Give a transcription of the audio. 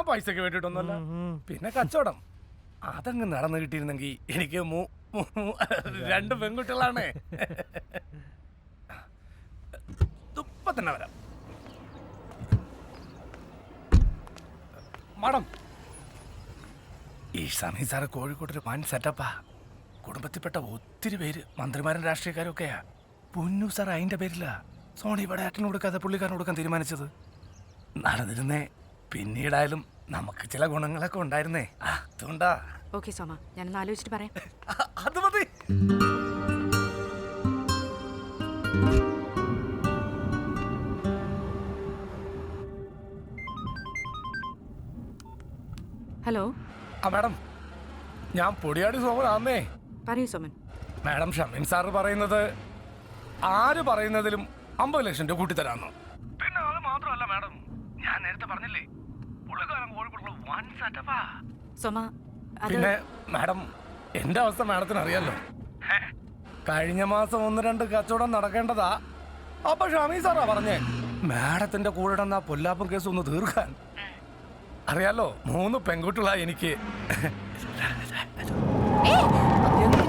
ഞാൻ പൈസക്ക് വേണ്ടിട്ടൊന്നുമല്ല. പിന്നെ കച്ചവടം അതങ്ങ് നടന്നു കിട്ടിയിരുന്നെങ്കിൽ എനിക്ക് 2 പെൺകുട്ടികളാണ്. ഇപ്പൊ തന്നെ വരാം. മാഡം, ഈ സമയം സാറ് കോഴിക്കോട്ടൊരു വൻ സെറ്റപ്പാ. കുടുംബത്തിൽപ്പെട്ട ഒത്തിരി പേര് മന്ത്രിമാരും രാഷ്ട്രീയക്കാരും ഒക്കെയാ. പൊന്നു സാർ അതിന്റെ പേരില്ല സോണി ഇവിടെ ഏട്ടന് കൊടുക്കാതെ പുള്ളിക്കാരൻ കൊടുക്കാൻ തീരുമാനിച്ചത്. നടന്നിരുന്നേ പിന്നീടായാലും നമുക്ക് ചില ഗുണങ്ങളൊക്കെ ഉണ്ടായിരുന്നേ. അതുകൊണ്ടാ. ഓക്കെ സോമ, ഞാനൊന്ന് ആലോചിച്ചിട്ട് പറയാം. അത് മതി. ഹലോ. മാഡം, ഞാൻ പൊടിയാടി സോമനാന്നേ. പറയൂ സോമൻ. മാഡം, ഷമീൻ സാറ് പറയുന്നത് ആര് പറയുന്നതിലും 50 ലക്ഷം രൂപ കൂട്ടിത്തരാന്നു. പിന്നെ അത് മാത്രമല്ല മാഡം, ഞാൻ നേരത്തെ പറഞ്ഞില്ലേ പുള്ളിക്കാരൻ കോഴിക്കോട്ടുള്ള വൻ സെറ്റപ്പാ. സോമ, പിന്നെ മാഡം, എന്റെ അവസ്ഥ മാഡത്തിന് അറിയാലോ. കഴിഞ്ഞ മാസം 1-2 കച്ചവടം നടക്കേണ്ടതാ. അപ്പൊ ഷമീൻ സാറാ പറഞ്ഞേ മാഡത്തിന്റെ കൂടെ ഇടന്ന പൊല്ലാപ്പം കേസ് ഒന്ന് തീർക്കാൻ. അറിയാലോ, 3 പെൺകുട്ടികളാ എനിക്ക്. എന്താ